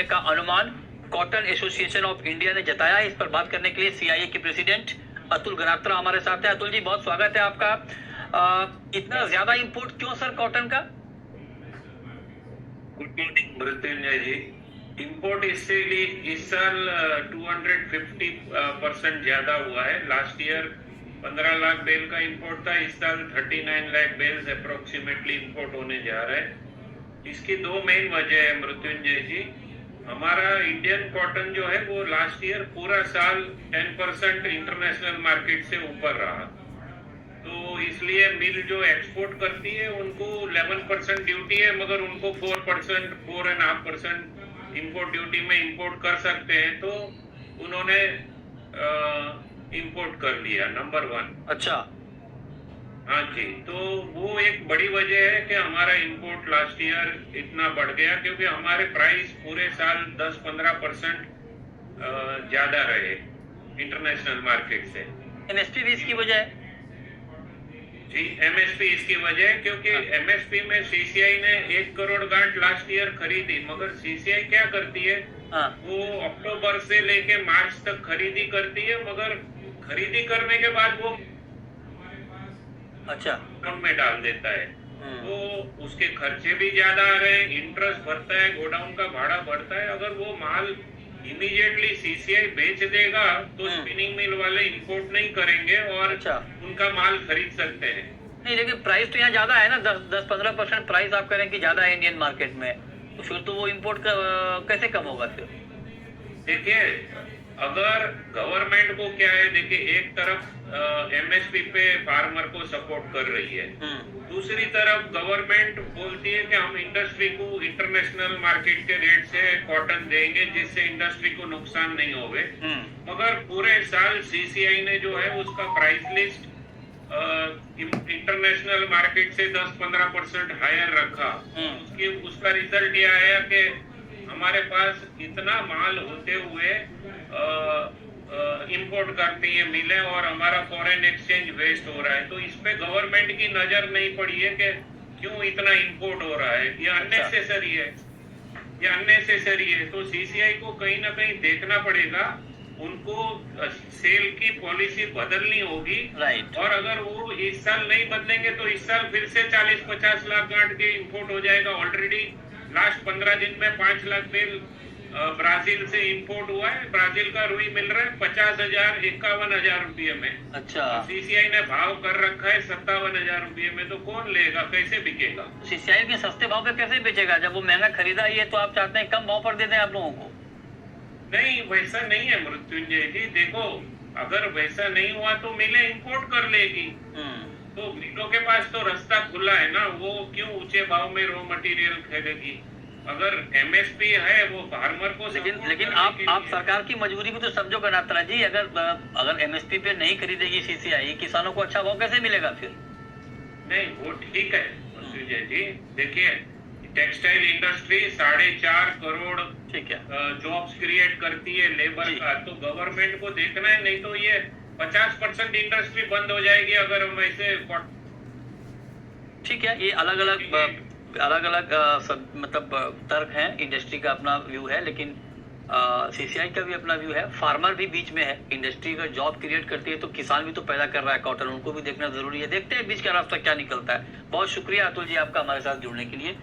बढ़ने का अनुमान कॉटन एसोसिएशन ऑफ इंडिया ने जताया है। इस पर बात करने के लिए सीआईए के प्रेसिडेंट अतुल गनात्रा हमारे साथ है। अतुल जी, बहुत स्वागत है आपका। इतना ज्यादा इंपोर्ट क्यों सर कॉटन का? गुड मॉर्निंग मृत्युंजय जी। इंपोर्ट इस साल 250% ज्यादा हुआ है। लास्ट ईयर 15 लाख बेल का इंपोर्ट था, इस साल 39 लाख बेल्स अप्रोक्सीमेटली इंपोर्ट होने जा रहा है। इसकी दो मेन वजह है मृत्युंजय जी। हमारा इंडियन कॉटन जो है वो लास्ट ईयर पूरा साल 10% इंटरनेशनल मार्केट से ऊपर रहा, तो इसलिए मिल जो एक्सपोर्ट करती है उनको 11% ड्यूटी है, मगर उनको 4.5% इंपोर्ट ड्यूटी में इंपोर्ट कर सकते हैं, तो उन्होंने इंपोर्ट कर लिया, नंबर 1। अच्छा, हाँ जी, तो वो एक बड़ी वजह है कि हमारा इंपोर्ट लास्ट ईयर इतना बढ़ गया, क्योंकि हमारे प्राइस पूरे साल 10-15% ज्यादा रहे इंटरनेशनल मार्केट से। एमएसपी भी इसकी वजह है जी, एमएसपी इसकी वजह है, क्योंकि एमएसपी में सीसीआई ने 1 करोड़ गांठ लास्ट ईयर खरीदी, मगर सीसीआई क्या करती है, वो अक्टूबर से लेके मार्च तक खरीदी करती है, मगर खरीदी करने के बाद वो अच्छा अकाउंट में डाल देता है, तो उसके खर्चे भी ज्यादा आ रहे हैं, इंटरेस्ट भरता है, गोडाउन का भाड़ा बढ़ता है। अगर वो माल इमीडिएटली सीसीआई बेच देगा तो स्पिनिंग मिल वाले इंपोर्ट नहीं करेंगे और उनका माल खरीद सकते हैं। नहीं, लेकिन प्राइस तो यहाँ ज्यादा है ना, 10-15% प्राइस आप कह रहे हैं कि ज्यादा है इंडियन मार्केट में, तो फिर तो वो इंपोर्ट कैसे कम होगा फिर? देखिए, अगर गवर्नमेंट को क्या है, देखिए एक तरफ एमएसपी पे फार्मर को सपोर्ट कर रही है, दूसरी तरफ गवर्नमेंट बोलती है कि हम इंडस्ट्री को इंटरनेशनल मार्केट के रेट से कॉटन देंगे जिससे इंडस्ट्री को नुकसान नहीं होवे, मगर पूरे साल सीसीआई ने जो है उसका प्राइस लिस्ट इंटरनेशनल मार्केट से 10-15% हायर रखा। उसका रिजल्ट यह आया कि हमारे पास इतना माल होते हुए इंपोर्ट करती है मिलें और हमारा फॉरेन एक्सचेंज वेस्ट हो रहा है, तो इस पे गवर्नमेंट की नजर नहीं पड़ी है कि क्यों इतना इंपोर्ट हो रहा है, ये अननेसेसरी है, ये अननेसेसरी है। तो सीसीआई को कहीं ना कहीं देखना पड़ेगा, उनको सेल की पॉलिसी बदलनी होगी, और अगर वो इस साल नहीं बदलेंगे तो इस साल फिर से 40-50 लाख गांठ के इंपोर्ट हो जाएगा। ऑलरेडी लास्ट 15 दिन में 5 लाख बेल ब्राजील से इंपोर्ट हुआ है। ब्राजील का रुई मिल रहा है 50,000-51,000 रुपये में। अच्छा, सीसीआई ने भाव कर रखा है 57,000 रुपये में, तो कौन लेगा, कैसे बिकेगा? सीसीआई के सस्ते भाव पे कैसे बेचेगा जब वो महंगा खरीदा ही है? तो आप चाहते हैं कम भाव पर दे दें आप लोगों को? नहीं, वैसा नहीं है मृत्युंजय जी। देखो, अगर वैसा नहीं हुआ तो मिले इंपोर्ट कर लेगी, तो मिलों के पास तो रास्ता खुला है ना, वो क्यों ऊंचे भाव में रॉ मटेरियल खरीदेगी? अगर एमएसपी है वो फार्मर को, लेकिन आप सरकार की मजबूरी भी तो समझो गनात्रा जी। अगर एमएसपी पे नहीं खरीदेगी सीसीआई, किसानों को अच्छा भाव कैसे मिलेगा फिर? नहीं, वो ठीक है संजय जी। देखिए, textile industry 4.5 crore jobs create करती है लेबर का, तो गवर्नमेंट को देखना है, नहीं तो ये 50% इंडस्ट्री बंद हो जाएगी अगर हम ऐसे। ठीक है, ये अलग अलग मतलब तर्क हैं, इंडस्ट्री का अपना व्यू है, लेकिन सीसीआई का भी अपना व्यू है, फार्मर भी बीच में है। इंडस्ट्री का जॉब क्रिएट करती है तो किसान भी तो पैदा कर रहा है कॉटन, उनको भी देखना जरूरी है। देखते हैं बीच का रास्ता क्या निकलता है। बहुत शुक्रिया अतुल जी आपका हमारे साथ जुड़ने के लिए।